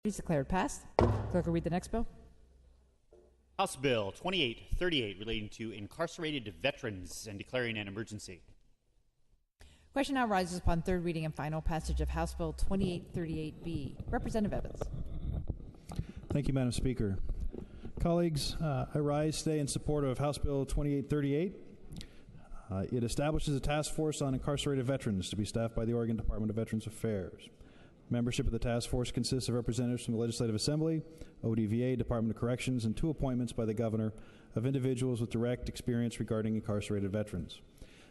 Is declared passed. Clerk will read the next bill. House Bill 2838 relating to incarcerated veterans and declaring an emergency. Question now rises upon third reading and final passage of House Bill 2838B. Representative Evans. Thank you, Madam Speaker. Colleagues, I rise today in support of House Bill 2838. It establishes a task force on incarcerated veterans to be staffed by the Oregon Department of Veterans Affairs. Membership of the task force consists of representatives from the Legislative Assembly, ODVA, Department of Corrections, and 2 appointments by the Governor of individuals with direct experience regarding incarcerated veterans.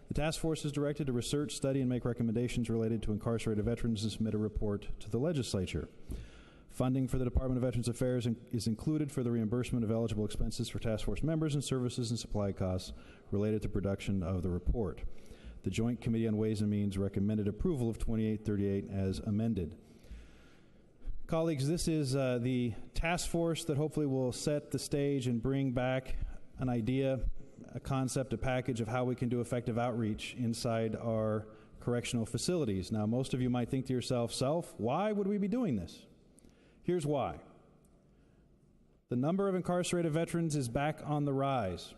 The task force is directed to research, study, and make recommendations related to incarcerated veterans and submit a report to the legislature. Funding for the Department of Veterans Affairs is included for the reimbursement of eligible expenses for task force members and services and supply costs related to production of the report. The Joint Committee on Ways and Means recommended approval of 2838 as amended. Colleagues, this is the task force that hopefully will set the stage and bring back an idea, a concept, a package of how we can do effective outreach inside our correctional facilities. Now, most of you might think to yourself, why would we be doing this? Here's why. The number of incarcerated veterans is back on the rise.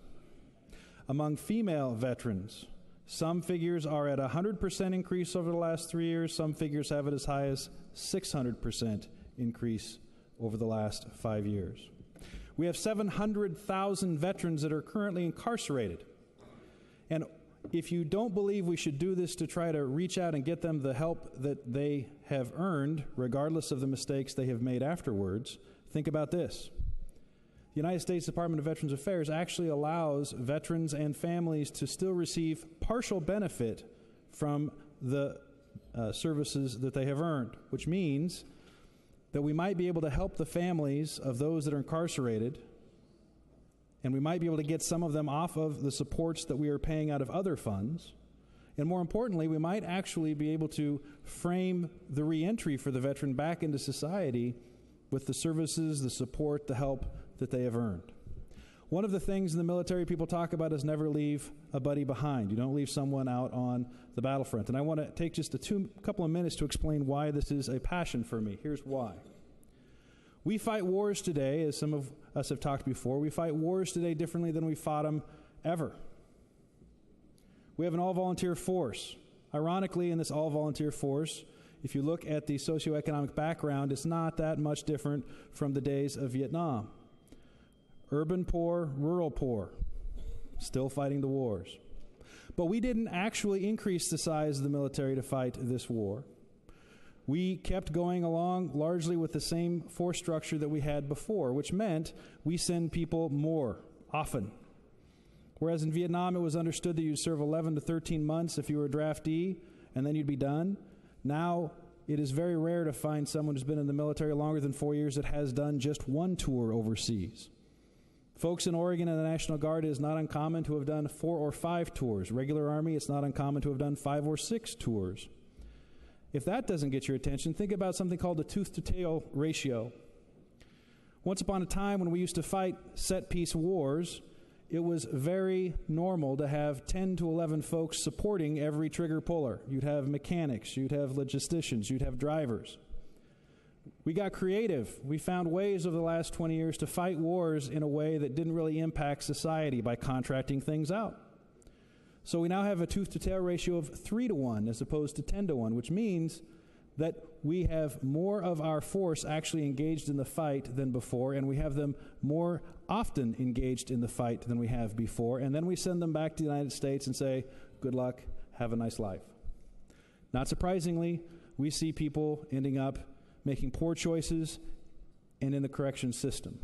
Among female veterans, some figures are at 100% increase over the last 3 years. Some figures have it as high as 600% increase over the last 5 years. We have 700,000 veterans that are currently incarcerated. And if you don't believe we should do this to try to reach out and get them the help that they have earned, regardless of the mistakes they have made afterwards, think about this. The United States Department of Veterans Affairs actually allows veterans and families to still receive partial benefit from the services that they have earned, which means that we might be able to help the families of those that are incarcerated, and we might be able to get some of them off of the supports that we are paying out of other funds. And more importantly, we might actually be able to frame the reentry for the veteran back into society with the services, the support, the help that they have earned. One of the things in the military people talk about is never leave a buddy behind. You don't leave someone out on the battlefront. And I want to take just a couple of minutes to explain why this is a passion for me. Here's why. We fight wars today, as some of us have talked before, we fight wars today differently than we fought them ever. We have an all-volunteer force. Ironically, in this all-volunteer force, if you look at the socioeconomic background, it's not that much different from the days of Vietnam. Urban poor, rural poor, still fighting the wars. But we didn't actually increase the size of the military to fight this war. We kept going along largely with the same force structure that we had before, which meant we send people more often. Whereas in Vietnam, it was understood that you'd serve 11 to 13 months if you were a draftee, and then you'd be done. Now, it is very rare to find someone who's been in the military longer than 4 years that has done just one tour overseas. Folks in Oregon and the National Guard, it is not uncommon to have done 4 or 5 tours. Regular Army, it's not uncommon to have done 5 or 6 tours. If that doesn't get your attention, think about something called the tooth-to-tail ratio. Once upon a time when we used to fight set-piece wars, it was very normal to have 10 to 11 folks supporting every trigger puller. You'd have mechanics, you'd have logisticians, you'd have drivers. We got creative. We found ways over the last 20 years to fight wars in a way that didn't really impact society by contracting things out. So we now have a tooth-to-tail ratio of 3 to 1 as opposed to 10 to 1, which means that we have more of our force actually engaged in the fight than before, and we have them more often engaged in the fight than we have before, and then we send them back to the United States and say, good luck, have a nice life. Not surprisingly, we see people ending up making poor choices and in the correction system.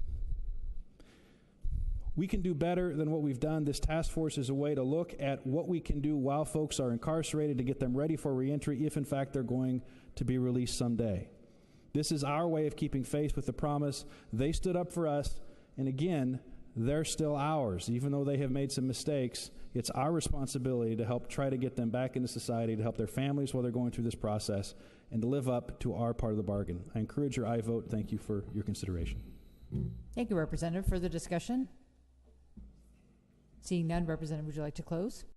We can do better than what we've done. This task force is a way to look at what we can do while folks are incarcerated to get them ready for reentry if, in fact, they're going to be released someday. This is our way of keeping faith with the promise. They stood up for us, and again, they're still ours. Even though they have made some mistakes, it's our responsibility to help try to get them back into society, to help their families while they're going through this process, and to live up to our part of the bargain. I encourage your aye vote. Thank you for your consideration. Thank you, Representative. Further discussion? Seeing none, Representative, would you like to close?